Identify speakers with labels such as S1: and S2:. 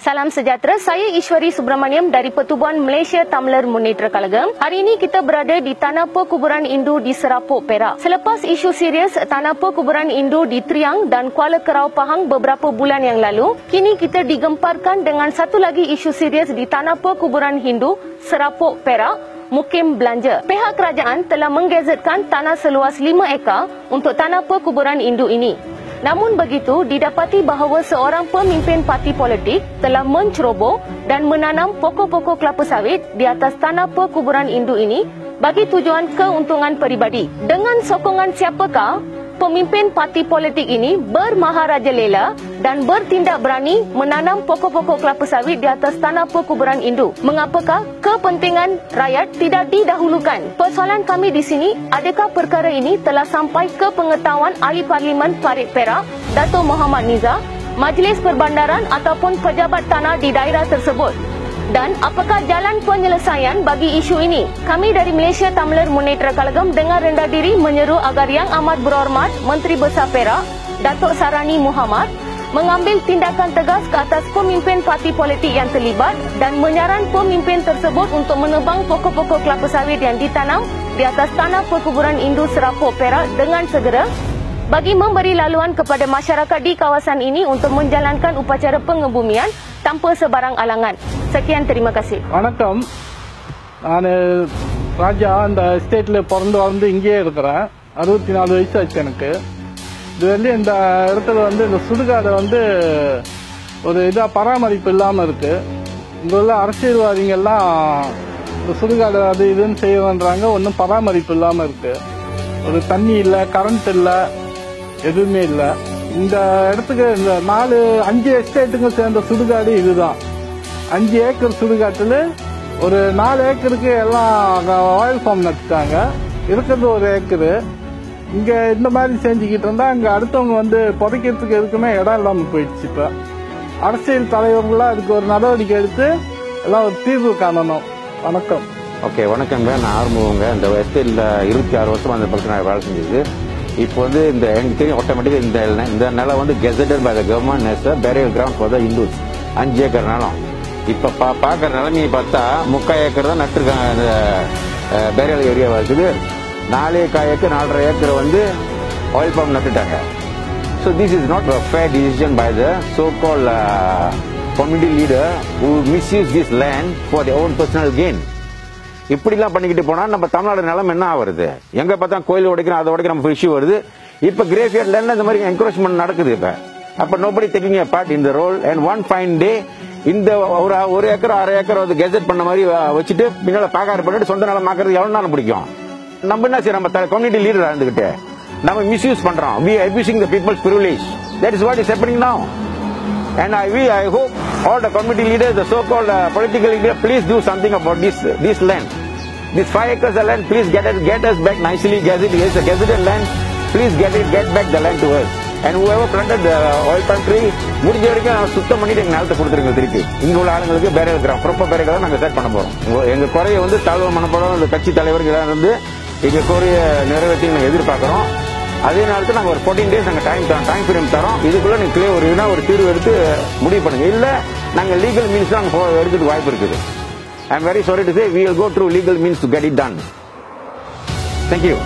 S1: Salam sejahtera, saya Ishwari Subramaniam dari Pertubuhan Malaysia Tamler Munitra Kalagang. Hari ini kita berada di Tanah Perkuburan Indu di Serapuk, Perak. Selepas isu serius Tanah Perkuburan Indu di Triang dan Kuala Kerau Pahang beberapa bulan yang lalu, kini kita digemparkan dengan satu lagi isu serius di Tanah Perkuburan Hindu Serapuk, Perak, Mukim Belanja. Pihak kerajaan telah menggazetkan tanah seluas 5 ekar untuk Tanah Perkuburan Indu ini. Namun begitu, didapati bahawa seorang pemimpin parti politik telah menceroboh dan menanam pokok-pokok kelapa sawit di atas tanah perkuburan Indu ini bagi tujuan keuntungan peribadi. Dengan sokongan siapakah pemimpin parti politik ini bermaharajalela dan bertindak berani menanam pokok-pokok kelapa sawit di atas tanah perkuburan Indu? Mengapakah kepentingan rakyat tidak didahulukan? Persoalan kami di sini, adakah perkara ini telah sampai ke pengetahuan Ahli Parlimen Farid Perak, Dato' Muhammad Nizar, Majlis Perbandaran ataupun pejabat tanah di daerah tersebut? Dan apakah jalan penyelesaian bagi isu ini? Kami dari Malaysia Tamler Munitra Kalagang dengan rendah diri menyeru agar Yang Amat Berhormat Menteri Besar Perak, Datuk Sarani Muhammad, mengambil tindakan tegas ke atas pemimpin parti politik yang terlibat dan menyaran pemimpin tersebut untuk menebang pokok-pokok kelapa sawit yang ditanam di atas tanah perkuburan Indu Serapuk, Perak dengan segera bagi memberi laluan kepada masyarakat di kawasan ini untuk menjalankan upacara pengebumian tanpa sebarang alangan. Sekian, terima kasih.
S2: வணக்கம். நான் ராஜா அந்த ஸ்டேட்ல பிறந்து வளர்ந்து இங்கேயே இருக்கிறேன். 64 வயசு ஆச்சு எனக்கு. இது வந்து இந்த இடத்துல வந்து இந்த சுடுகாடை வந்து ஒரு இதாக பராமரிப்பு இல்லாமல் இருக்கு. இங்க உள்ள அரசியல்வாதிகள்லாம் இந்த சுடுகாடை அது இதுன்னு செய்யறாங்க, ஒன்றும் பராமரிப்பு இல்லாமல் இருக்கு. ஒரு தண்ணி இல்லை, கரண்ட் இல்லை, எதுவுமே இல்லை. இந்த இடத்துக்கு இந்த 5 எஸ்டேட்டுக்கு சேர்ந்த சுடுகாடு இதுதான். 5 ஏக்கர் சுடுகாட்டில் ஒரு 4 ஏக்கருக்கு எல்லாம் ஆயில் ஃபார்ம் நட்டுட்டாங்க. இருக்கிறது 1 ஏக்கரு. இங்க இந்த மாதிரி செஞ்சுக்கிட்டு இருந்தா அங்க அடுத்தவங்க வந்து புதைக்கிறதுக்கு எதுக்குமே இடம் இல்லாம போயிடுச்சு. இப்ப அரசியல் தலைவர்களா அதுக்கு ஒரு நடவடிக்கை எடுத்து எல்லாம் ஒரு தீர்வு காணணும். வணக்கம்.
S3: ஓகே, வணக்கங்க. நான் ஆரம்பங்க இந்த எஸ்டேட்ல 26 வருஷம் அந்த பக்கத்தில் நான் வேலை செஞ்சது. இப்போ வந்து இந்த எனக்கு தெரியும் ஆட்டோமேட்டிக்கா இந்த நிலம் வந்து gazetted by the government as a burial ground for the Hindus. 5 acre நிலம். இப்ப பாக்குற நிலைமையை பார்த்தா 3/4 ஏக்கர் தான் நட்டுருக்காங்க. இந்த பேரியல் ஏரியாவா இருக்குது. 4 ஏக்கர் 4.5 ஏக்கர் வந்து ஆயில் பாம் நட்டுட்டாங்க. So this is not a fair decision by the so-called community leader who misuse this land for their own personal gain. இப்படிலாம் பண்ணிக்கிட்டு போனா நம்ம தமிழ்நாடு நிலம் என்ன ஆகுறது? எங்க பார்த்தா கோயில் உடைக்கிறோம், அதை உடைக்கிற நம்ம இஷ்யூ வருது. இப்ப கிரேவ்யார்ட் லேண்ட்ல இந்த மாதிரி என்கரேஜ்மெண்ட் நடக்குது. இப்ப அப்ப nobody taking a part in the role and one fine day இந்த ஒரு 1 ஏக்கர் 1/2 ஏக்கர் வந்து கெசட் பண்ண மாதிரி வச்சுட்டு பின்னால பாக்கார பண்ணிட்டு சொந்த நிலம் மாக்கிறது எவ்வளவு நாளும் பிடிக்கும்? நம்ம என்ன செய்யறோம்? நம்ம கம்யூனிட்டி லீடர் இருந்துகிட்டு நம்ம மிஸ்யூஸ் பண்றோம். we are abusing the people's privilege. That is what is happening now. And I hope all the community leaders, the so-called political leaders, please do something about this land. This 5 acres of land, please get us back nicely. Gazetted land, please get back the land to us. And whoever planted the oil palm tree, முடிஞ்ச வரைக்கும் சுத்தம் பண்ணிட்டு எங்க நிலத்தை கொடுத்துருங்க திருப்பி. இங்க உள்ள ஆளுங்களுக்கு பேரியல் கிராம் ப்ராப்பர் பேரியல் தான் நாங்க செட் பண்ண போறோம். எங்க குறைய வந்து தாழ்வு மனப்படம் இந்த கட்சி தலைவர்கள் வந்து எங்க குறைய நிறைவேற்றி நாங்க எதிர்பார்க்கிறோம். அதே நேரத்தில் நாங்க ஒரு 14 days நாங்க டைம் ஃப்ரேம் தரோம். இதுக்குள்ள நீங்க ஒரு தீர்வு எடுத்து முடிவு பண்ணுங்க. இல்ல நாங்க லீகல் மீன்ஸ் தான் எடுத்துட்டு வாய்ப்பு இருக்குது. I am very sorry to say we will go through legal means to get it done. Thank you.